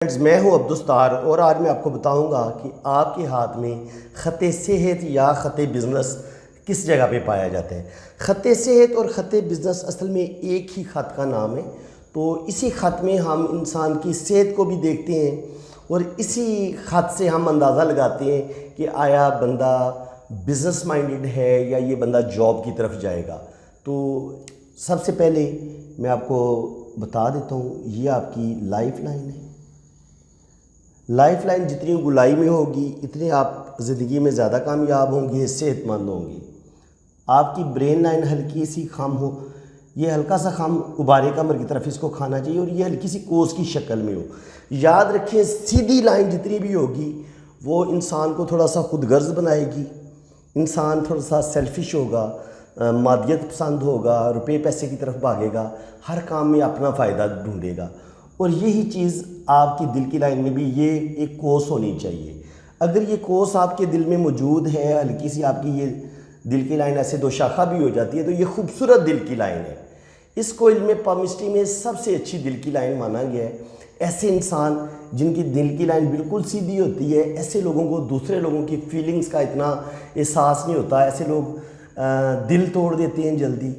Friends, میں ہوں عبدالستار اور آج میں آپ کو بتاؤں گا کہ آپ کے ہاتھ میں خط صحت یا خط بزنس کس جگہ پہ پایا جاتا ہے۔ خط صحت اور خط بزنس اصل میں ایک ہی خط کا نام ہے، تو اسی خط میں ہم انسان کی صحت کو بھی دیکھتے ہیں اور اسی خط سے ہم اندازہ لگاتے ہیں کہ آیا بندہ بزنس مائنڈڈ ہے یا یہ بندہ جاب کی طرف جائے گا۔ تو سب سے پہلے میں آپ کو بتا دیتا ہوں، یہ آپ کی لائف لائن ہے۔ لائف لائن جتنی گلائی میں ہوگی اتنے آپ زندگی میں زیادہ کامیاب ہوں گے، صحت مند ہوں گے۔ آپ کی برین لائن ہلکی سی خم ہو، یہ ہلکا سا خم غبارے کمر کی طرف اس کو کھانا چاہیے اور یہ ہلکی سی کوس کی شکل میں ہو۔ یاد رکھیں، سیدھی لائن جتنی بھی ہوگی وہ انسان کو تھوڑا سا خود غرض بنائے گی، انسان تھوڑا سا سیلفش ہوگا، مادیت پسند ہوگا، روپے پیسے کی طرف بھاگے گا، ہر کام میں اپنا فائدہ ڈھونڈے گا۔ اور یہی چیز آپ کی دل کی لائن میں بھی یہ ایک کوس ہونی چاہیے۔ اگر یہ کوس آپ کے دل میں موجود ہے، ہلکی سی آپ کی یہ دل کی لائن ایسے دو شاخہ بھی ہو جاتی ہے تو یہ خوبصورت دل کی لائن ہے۔ اس کو علم پامسٹری میں سب سے اچھی دل کی لائن مانا گیا ہے۔ ایسے انسان جن کی دل کی لائن بالکل سیدھی ہوتی ہے، ایسے لوگوں کو دوسرے لوگوں کی فیلنگز کا اتنا احساس نہیں ہوتا۔ ایسے لوگ دل توڑ دیتے ہیں جلدی،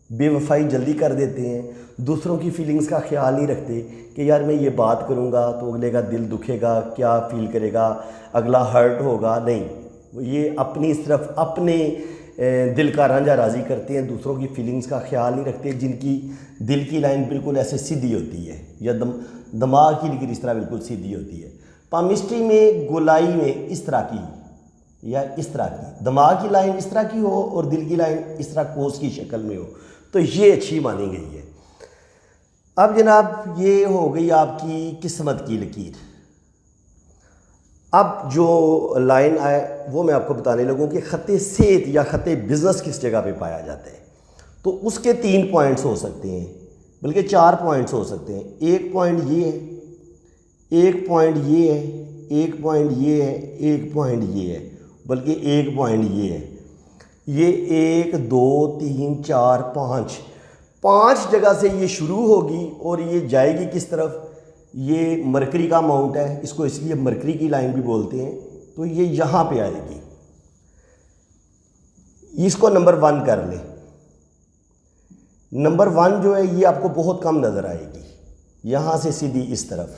بے وفائی جلدی کر دیتے ہیں، دوسروں کی فیلنگز کا خیال نہیں رکھتے کہ یار میں یہ بات کروں گا تو اگلے کا دل دکھے گا، کیا فیل کرے گا، اگلا ہرٹ ہوگا۔ نہیں، یہ اپنی صرف اپنے دل کا رانجھا راضی کرتے ہیں، دوسروں کی فیلنگز کا خیال نہیں رکھتے۔ جن کی دل کی لائن بالکل ایسے سیدھی ہوتی ہے یا دماغ کی لکیر اس طرح بالکل سیدھی ہوتی ہے۔ پامسٹری میں گولائی میں اس طرح کی یا اس طرح کی دماغ کی لائن اس طرح کی ہو اور دل کی لائن اس طرح کوس کی شکل میں ہو تو یہ اچھی مانی گئی ہے۔ اب جناب یہ ہو گئی آپ کی قسمت کی لکیر۔ اب جو لائن آئے وہ میں آپ کو بتانے لگوں کہ خط صحت یا خط بزنس کس جگہ پہ پایا جاتا ہے۔ تو اس کے 3 پوائنٹس ہو سکتے ہیں، بلکہ 4 پوائنٹس ہو سکتے ہیں۔ ایک پوائنٹ یہ ہے، ایک پوائنٹ یہ ہے، ایک پوائنٹ یہ ہے، ایک پوائنٹ یہ ہے، بلکہ ایک پوائنٹ یہ ہے۔ یہ 1 2 3 4 5 جگہ سے یہ شروع ہوگی اور یہ جائے گی کس طرف؟ یہ مرکری کا ماؤنٹ ہے، اس کو اس لیے مرکری کی لائن بھی بولتے ہیں۔ تو یہ یہاں پہ آئے گی، اس کو نمبر 1 کر لیں۔ نمبر 1 جو ہے یہ آپ کو بہت کم نظر آئے گی، یہاں سے سیدھی اس طرف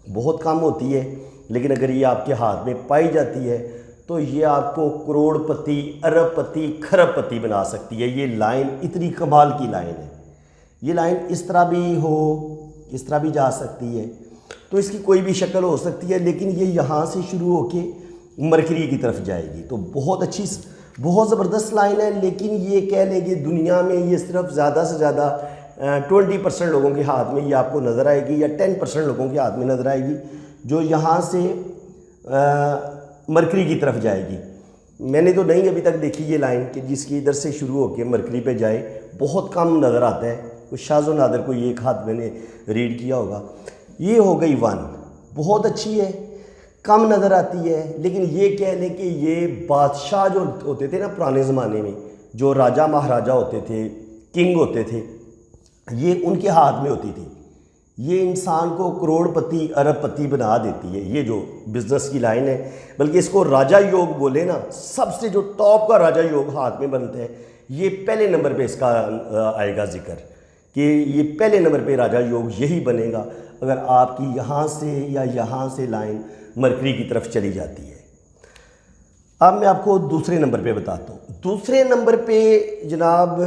بہت کم ہوتی ہے، لیکن اگر یہ آپ کے ہاتھ میں پائی جاتی ہے تو یہ آپ کو کروڑ پتی، ارب پتی، کھرب پتی بنا سکتی ہے۔ یہ لائن اتنی کمال کی لائن ہے۔ یہ لائن اس طرح بھی ہو، اس طرح بھی جا سکتی ہے، تو اس کی کوئی بھی شکل ہو سکتی ہے، لیکن یہ یہاں سے شروع ہو کے مرکری کی طرف جائے گی۔ تو بہت اچھی، بہت زبردست لائن ہے، لیکن یہ کہہ لیں کہ دنیا میں یہ صرف زیادہ سے زیادہ 20% لوگوں کے ہاتھ میں یہ آپ کو نظر آئے گی یا 10% لوگوں کے ہاتھ میں نظر آئے گی جو یہاں سے مرکری کی طرف جائے گی۔ میں نے تو نہیں ابھی تک دیکھی یہ لائن کہ جس کی ادھر سے شروع ہو کے مرکری پہ جائے، بہت کم نظر آتا ہے، کچھ شاذ و نادر کوئی ایک ہاتھ میں نے ریڈ کیا ہوگا۔ یہ ہو گئی 1، بہت اچھی ہے، کم نظر آتی ہے، لیکن یہ کہہ لیں کہ یہ بادشاہ جو ہوتے تھے نا پرانے زمانے میں، جو راجہ مہاراجہ ہوتے تھے، کنگ ہوتے تھے، یہ ان کے ہاتھ میں ہوتی تھی۔ یہ انسان کو کروڑ پتی، ارب پتی بنا دیتی ہے، یہ جو بزنس کی لائن ہے۔ بلکہ اس کو راجہ یوگ بولے نا، سب سے جو ٹاپ کا راجہ یوگ ہاتھ میں بنتا ہے، یہ پہلے نمبر پہ اس کا آئے گا ذکر کہ یہ پہلے نمبر پہ راجہ یوگ یہی بنے گا اگر آپ کی یہاں سے یا یہاں سے لائن مرکری کی طرف چلی جاتی ہے۔ اب میں آپ کو دوسرے نمبر پہ بتاتا ہوں۔ دوسرے نمبر پہ جناب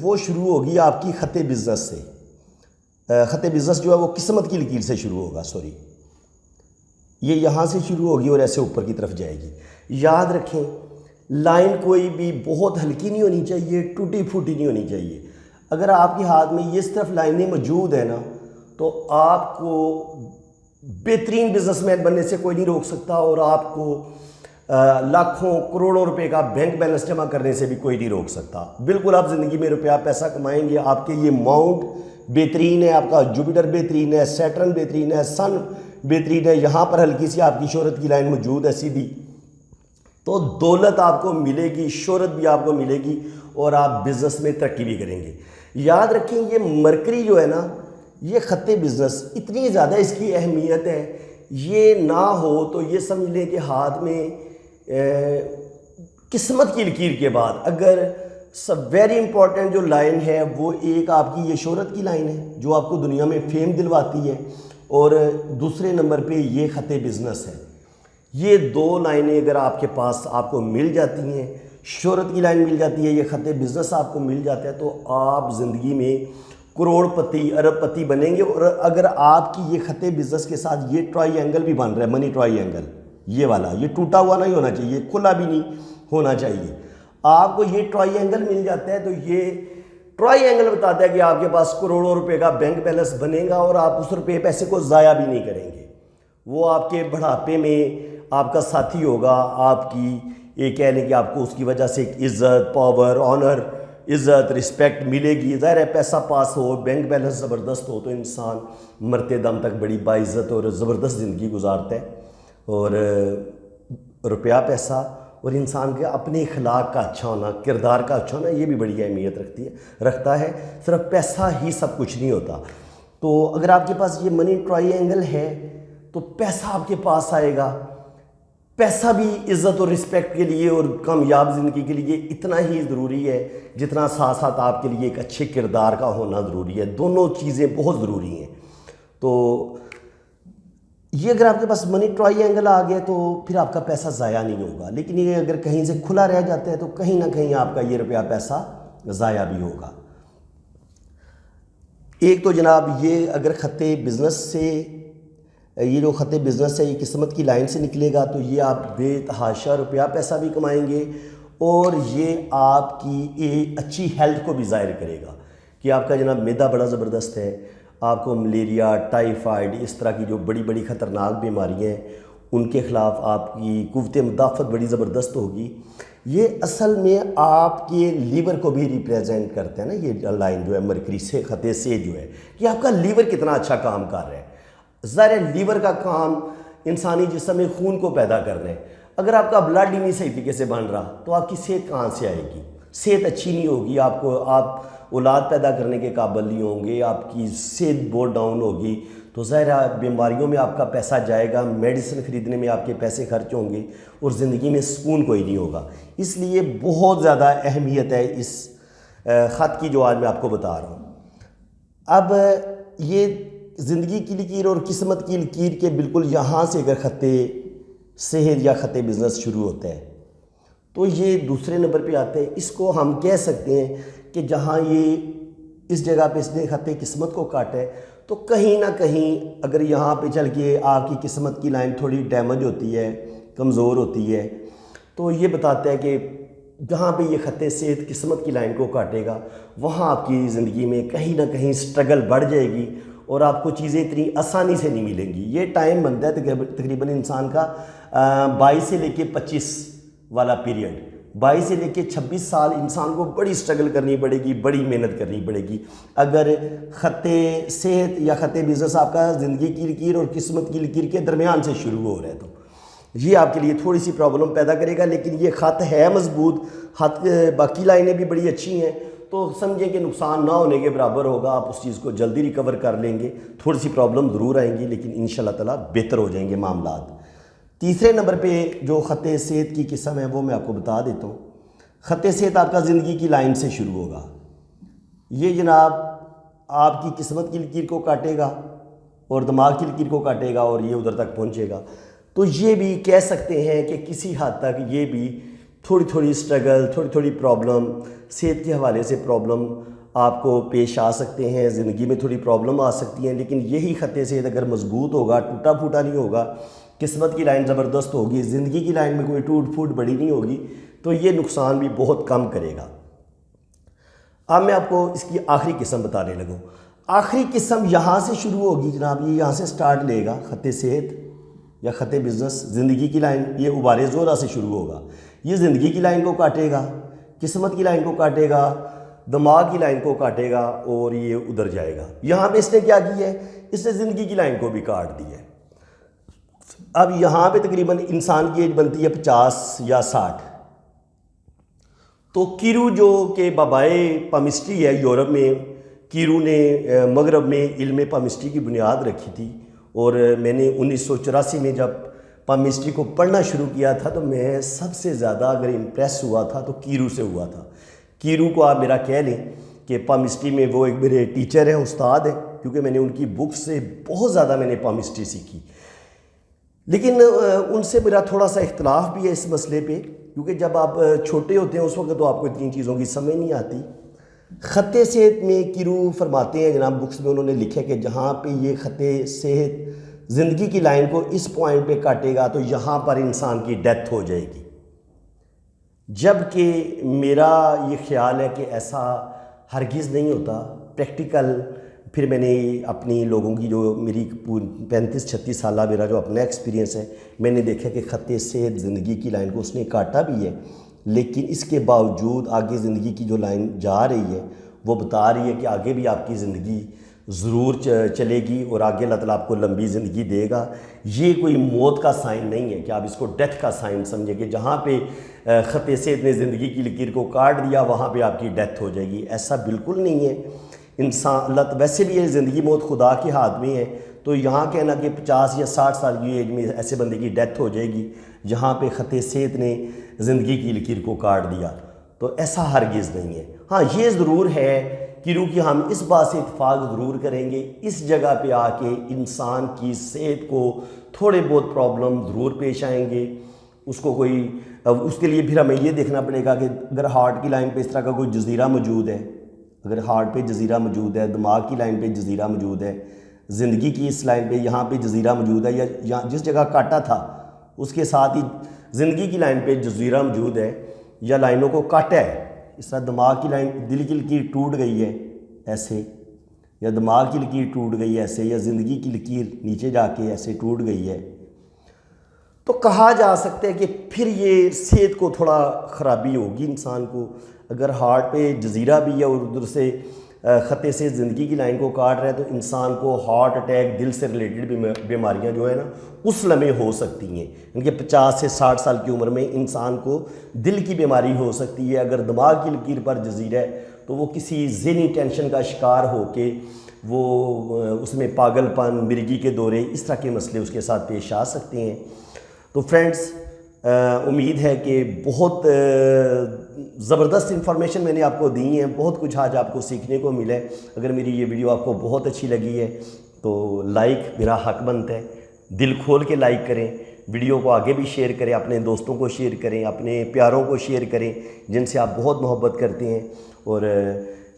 وہ شروع ہوگی آپ کی خط بزنس سے۔ خط بزنس جو ہے وہ قسمت کی لکیر سے شروع ہوگا، یہ یہاں سے شروع ہوگی اور ایسے اوپر کی طرف جائے گی۔ یاد رکھیں، لائن کوئی بھی بہت ہلکی نہیں ہونی چاہیے، ٹوٹی پھوٹی نہیں ہونی چاہیے۔ اگر آپ کے ہاتھ میں یہ صرف لائنیں موجود ہیں نا تو آپ کو بہترین بزنس مین بننے سے کوئی نہیں روک سکتا، اور آپ کو لاکھوں کروڑوں روپے کا بینک بیلنس جمع کرنے سے بھی کوئی نہیں روک سکتا۔ بالکل آپ زندگی میں روپیہ پیسہ کمائیں گے، آپ کے یہ ماؤنٹ بہترین ہے، آپ کا جوپیٹر بہترین ہے، سیٹرن بہترین ہے، سن بہترین ہے، یہاں پر ہلکی سی آپ کی شہرت کی لائن موجود ہے سیدھی، تو دولت آپ کو ملے گی، شہرت بھی آپ کو ملے گی اور آپ بزنس میں ترقی بھی کریں گے۔ یاد رکھیں، یہ مرکری جو ہے نا، یہ خط بزنس اتنی زیادہ اس کی اہمیت ہے یہ نہ ہو تو یہ سمجھ لیں کہ ہاتھ میں قسمت کی لکیر کے بعد اگر سب ویری امپورٹنٹ جو لائن ہے وہ ایک آپ کی یہ شہرت کی لائن ہے جو آپ کو دنیا میں فیم دلواتی ہے، اور دوسرے نمبر پہ یہ خط بزنس ہے۔ یہ دو لائنیں اگر آپ کے پاس آپ کو مل جاتی ہیں، شہرت کی لائن مل جاتی ہے، یہ خط بزنس آپ کو مل جاتا ہے، تو آپ زندگی میں کروڑ پتی ارب پتی بنیں گے۔ اور اگر آپ کی یہ خط بزنس کے ساتھ یہ ٹرائی اینگل بھی بن رہا ہے، منی ٹرائی اینگل، یہ والا، یہ ٹوٹا ہوا نہیں ہونا چاہیے، کھلا بھی نہیں ہونا چاہیے، آپ کو یہ ٹرائی اینگل مل جاتا ہے، تو یہ ٹرائی اینگل بتاتا ہے کہ آپ کے پاس کروڑوں روپے کا بینک بیلنس بنے گا اور آپ اس روپے پیسے کو ضائع بھی نہیں کریں گے۔ وہ آپ کے بڑھاپے میں آپ کا ساتھی ہوگا، آپ کی یہ کہہ لیں کہ آپ کو اس کی وجہ سے ایک عزت، پاور، آنر، عزت، رسپیکٹ ملے گی۔ ظاہر ہے پیسہ پاس ہو، بینک بیلنس زبردست ہو تو انسان مرتے دم تک بڑی باعزت اور زبردست زندگی گزارتا ہے، اور روپیہ پیسہ اور انسان کے اپنے اخلاق کا اچھا ہونا، کردار کا اچھا ہونا، یہ بھی بڑی اہمیت رکھتا ہے۔ صرف پیسہ ہی سب کچھ نہیں ہوتا۔ تو اگر آپ کے پاس یہ منی ٹرائی اینگل ہے تو پیسہ آپ کے پاس آئے گا۔ پیسہ بھی عزت اور رسپیکٹ کے لیے اور کامیاب زندگی کے لیے اتنا ہی ضروری ہے جتنا ساتھ ساتھ آپ کے لیے ایک اچھے کردار کا ہونا ضروری ہے۔ دونوں چیزیں بہت ضروری ہیں۔ تو یہ اگر آپ کے پاس منی ٹرائی اینگل آ گیا تو پھر آپ کا پیسہ ضائع نہیں ہوگا، لیکن یہ اگر کہیں سے کھلا رہ جاتا ہے تو کہیں نہ کہیں آپ کا یہ روپیہ پیسہ ضائع بھی ہوگا۔ ایک تو جناب یہ اگر خط بزنس سے، یہ جو خط بزنس ہے یہ قسمت کی لائن سے نکلے گا تو یہ آپ بے تحاشا روپیہ پیسہ بھی کمائیں گے، اور یہ آپ کی ایک اچھی ہیلتھ کو بھی ظاہر کرے گا کہ آپ کا جناب معدہ بڑا زبردست ہے، آپ کو ملیریا، ٹائیفائڈ، اس طرح کی جو بڑی بڑی خطرناک بیماریاں ہیں ان کے خلاف آپ کی قوت مدافعت بڑی زبردست ہوگی۔ یہ اصل میں آپ کے لیور کو بھی ریپریزنٹ کرتے ہیں نا، یہ لائن جو ہے مرکری سے خطے سے جو ہے کہ آپ کا لیور کتنا اچھا کام کر رہا ہے۔ ظاہر لیور کا کام انسانی جسم میں خون کو پیدا کرنا ہے۔ اگر آپ کا بلڈ ہی نہیں صحیح طریقے سے بن رہا تو آپ کی صحت کہاں سے آئے گی؟ صحت اچھی نہیں ہوگی، آپ اولاد پیدا کرنے کے قابل نہیں ہوں گے، آپ کی صحت بہت ڈاؤن ہوگی، تو ظاہر ہے بیماریوں میں آپ کا پیسہ جائے گا، میڈیسن خریدنے میں آپ کے پیسے خرچ ہوں گے، اور زندگی میں سکون کوئی نہیں ہوگا۔ اس لیے بہت زیادہ اہمیت ہے اس خط کی جو آج میں آپ کو بتا رہا ہوں۔ اب یہ زندگی کی لکیر اور قسمت کی لکیر کے بالکل یہاں سے اگر خط صحت یا خط بزنس شروع ہوتا ہے تو یہ دوسرے نمبر پہ آتے ہیں۔ اس کو ہم کہہ سکتے ہیں کہ جہاں یہ اس جگہ پہ اس نے خط قسمت کو کاٹا ہے تو کہیں نہ کہیں اگر یہاں پہ چل کے آپ کی قسمت کی لائن تھوڑی ڈیمیج ہوتی ہے، کمزور ہوتی ہے، تو یہ بتاتا ہے کہ جہاں پہ یہ خط صحت قسمت کی لائن کو کاٹے گا وہاں آپ کی زندگی میں کہیں نہ کہیں سٹرگل بڑھ جائے گی اور آپ کو چیزیں اتنی آسانی سے نہیں ملیں گی۔ یہ ٹائم بنتا ہے تقریباً انسان کا 22 سے لے کے 25 والا پیریڈ، 22 سے لے کے 26 سال انسان کو بڑی سٹرگل کرنی پڑے گی، بڑی محنت کرنی پڑے گی۔ اگر خط صحت یا خط بزنس آپ کا زندگی کی لکیر اور قسمت کی لکیر کے درمیان سے شروع ہو رہا ہے تو یہ آپ کے لیے تھوڑی سی پرابلم پیدا کرے گا، لیکن یہ خط ہے مضبوط، خط باقی لائنیں بھی بڑی اچھی ہیں، تو سمجھیں کہ نقصان نہ ہونے کے برابر ہوگا، آپ اس چیز کو جلدی ریکور کر لیں گے۔ تھوڑی سی پرابلم ضرور آئیں گی لیکن انشاءاللہ تعالیٰ بہتر ہو جائیں گے معاملات۔ تیسرے نمبر پہ جو خط صحت کی قسم ہے وہ میں آپ کو بتا دیتا ہوں۔ خط صحت آپ کا زندگی کی لائن سے شروع ہوگا، یہ جناب آپ کی قسمت کی لکیر کو کاٹے گا اور دماغ کی لکیر کو کاٹے گا اور یہ ادھر تک پہنچے گا۔ تو یہ بھی کہہ سکتے ہیں کہ کسی حد تک یہ بھی تھوڑی تھوڑی سٹرگل، تھوڑی تھوڑی پرابلم، صحت کے حوالے سے پرابلم آپ کو پیش آ سکتے ہیں، زندگی میں تھوڑی پرابلم آ سکتی ہیں، لیکن یہی خط صحت اگر مضبوط ہوگا، ٹوٹا پھوٹا نہیں ہوگا، قسمت کی لائن زبردست ہوگی، زندگی کی لائن میں کوئی ٹوٹ پھوٹ بڑی نہیں ہوگی، تو یہ نقصان بھی بہت کم کرے گا۔ اب میں آپ کو اس کی آخری قسم بتانے لگوں۔ آخری قسم یہاں سے شروع ہوگی جناب، یہ یہاں سے سٹارٹ لے گا خط صحت یا خط بزنس، زندگی کی لائن یہ ابارِ زورہ سے شروع ہوگا، یہ زندگی کی لائن کو کاٹے گا، قسمت کی لائن کو کاٹے گا، دماغ کی لائن کو کاٹے گا اور یہ ادھر جائے گا۔ یہاں پہ اس نے کیا کی ہے، اس نے زندگی کی لائن کو بھی کاٹ دی ہے۔ اب یہاں پہ تقریباً انسان کی ایج بنتی ہے 50 یا 60۔ تو کیرو جو کہ بابائے پامسٹری ہے یورپ میں، کیرو نے مغرب میں علم پامسٹری کی بنیاد رکھی تھی اور میں نے 1984 میں جب پامسٹری کو پڑھنا شروع کیا تھا تو میں سب سے زیادہ اگر امپریس ہوا تھا تو کیرو سے ہوا تھا۔ کیرو کو آپ میرا کہہ لیں کہ پامسٹری میں وہ ایک میرے ٹیچر ہیں، استاد ہیں، کیونکہ میں نے ان کی بک سے بہت زیادہ میں نے پامسٹری سیکھی۔ لیکن ان سے میرا تھوڑا سا اختلاف بھی ہے اس مسئلے پہ، کیونکہ جب آپ چھوٹے ہوتے ہیں اس وقت تو آپ کو اتنی چیزوں کی سمجھ نہیں آتی۔ خط صحت میں کیرو فرماتے ہیں، جناب بکس میں انہوں نے لکھا کہ جہاں پہ یہ خط صحت زندگی کی لائن کو اس پوائنٹ پہ کاٹے گا تو یہاں پر انسان کی ڈیتھ ہو جائے گی، جبکہ میرا یہ خیال ہے کہ ایسا ہرگز نہیں ہوتا۔ پریکٹیکل پھر میں نے اپنی لوگوں کی جو میری 35-36 سالہ میرا جو اپنا ایکسپیرینس ہے، میں نے دیکھا کہ خط صحت زندگی کی لائن کو اس نے کاٹا بھی ہے، لیکن اس کے باوجود آگے زندگی کی جو لائن جا رہی ہے وہ بتا رہی ہے کہ آگے بھی آپ کی زندگی ضرور چلے گی اور آگے اللہ تعالیٰ آپ کو لمبی زندگی دے گا۔ یہ کوئی موت کا سائن نہیں ہے کہ آپ اس کو ڈیتھ کا سائن سمجھیں کہ جہاں پہ خط صحت نے زندگی کی لکیر کو کاٹ دیا وہاں پہ آپ کی ڈیتھ ہو جائے گی۔ ایسا بالکل نہیں ہے۔ انسان اللہ ویسے بھی یہ زندگی موت خدا کے ہاتھ میں ہے، تو یہاں کہنا کہ 50 یا 60 سال کی ایج میں ایسے بندے کی ڈیتھ ہو جائے گی جہاں پہ خط صحت نے زندگی کی لکیر کو کاٹ دیا، تو ایسا ہرگز نہیں ہے۔ ہاں یہ ضرور ہے کیونکہ ہم اس بات سے اتفاق ضرور کریں گے، اس جگہ پہ آ کے انسان کی صحت کو تھوڑے بہت پرابلم ضرور پیش آئیں گے۔ اس کو کوئی اس کے لیے پھر ہمیں یہ دیکھنا پڑے گا کہ اگر ہارٹ کی لائن پہ اس طرح کا کوئی جزیرہ موجود ہے، اگر ہارٹ پہ جزیرہ موجود ہے، دماغ کی لائن پہ جزیرہ موجود ہے، زندگی کی اس لائن پہ یہاں پہ جزیرہ موجود ہے، یا جس جگہ کاٹا تھا اس کے ساتھ ہی زندگی کی لائن پہ جزیرہ موجود ہے یا لائنوں کو کاٹا ہے، اس طرح دماغ کی لائن دل کی لکیر ٹوٹ گئی ہے ایسے، یا دماغ کی لکیر ٹوٹ گئی ہے ایسے، یا زندگی کی لکیر نیچے جا کے ایسے ٹوٹ گئی ہے، تو کہا جا سکتا ہے کہ پھر یہ صحت کو تھوڑا خرابی ہوگی انسان کو۔ اگر ہارٹ پہ جزیرہ بھی ہے اور ادھر سے خط سے زندگی کی لائن کو کاٹ رہا ہے تو انسان کو ہارٹ اٹیک، دل سے ریلیٹڈ بیماریاں جو ہے نا اس لمحے ہو سکتی ہیں، ان کے 50 سے 60 سال کی عمر میں انسان کو دل کی بیماری ہو سکتی ہے۔ اگر دماغ کی لکیر پر جزیرہ ہے تو وہ کسی ذہنی ٹینشن کا شکار ہو کے وہ اس میں پاگل پن، مرگی کے دورے، اس طرح کے مسئلے اس کے ساتھ پیش آ سکتے ہیں۔ تو فرینڈز، امید ہے کہ بہت زبردست انفارمیشن میں نے آپ کو دی ہیں، بہت کچھ آج آپ کو سیکھنے کو ملا ہے۔ اگر میری یہ ویڈیو آپ کو بہت اچھی لگی ہے تو لائک میرا حق بنتا ہے، دل کھول کے لائک کریں، ویڈیو کو آگے بھی شیئر کریں، اپنے دوستوں کو شیئر کریں، اپنے پیاروں کو شیئر کریں جن سے آپ بہت محبت کرتے ہیں، اور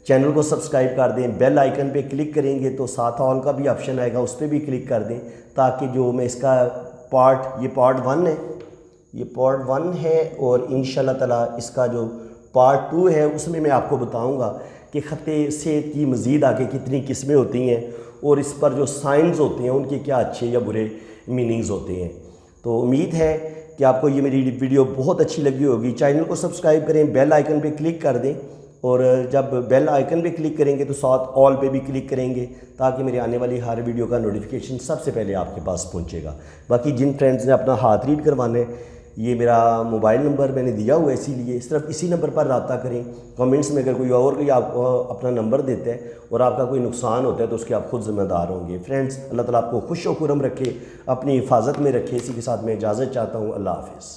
چینل کو سبسکرائب کر دیں۔ بیل آئیکن پہ کلک کریں گے تو ساتھ آل کا بھی آپشن آئے گا، اس پہ بھی کلک کر دیں تاکہ جو میں اس کا یہ پارٹ 1 ہے، یہ پارٹ 1 ہے، اور انشاءاللہ تعالیٰ اس کا جو پارٹ 2 ہے اس میں آپ کو بتاؤں گا کہ خط صحت کی مزید آگے کتنی قسمیں ہوتی ہیں اور اس پر جو سائنز ہوتے ہیں ان کے کیا اچھے یا برے میننگز ہوتے ہیں۔ تو امید ہے کہ آپ کو یہ میری ویڈیو بہت اچھی لگی ہوگی۔ چینل کو سبسکرائب کریں، بیل آئیکن پہ کلک کر دیں، اور جب بیل آئیکن پہ کلک کریں گے تو ساتھ آل پہ بھی کلک کریں گے تاکہ میرے آنے والی ہر ویڈیو کا نوٹیفیکیشن سب سے پہلے آپ کے پاس پہنچے گا۔ باقی جن فرینڈز نے اپنا ہاتھ ریڈ کروانا ہے، یہ میرا موبائل نمبر میں نے دیا ہوا ہے، اسی لیے صرف اسی نمبر پر رابطہ کریں۔ کمنٹس میں اگر کوئی آپ کو اپنا نمبر دیتا ہے اور آپ کا کوئی نقصان ہوتا ہے تو اس کے آپ خود ذمہ دار ہوں گے۔ فرینڈز، اللہ تعالیٰ آپ کو خوش و خرم رکھے، اپنی حفاظت میں رکھے۔ اسی کے ساتھ میں اجازت چاہتا ہوں۔ اللہ حافظ۔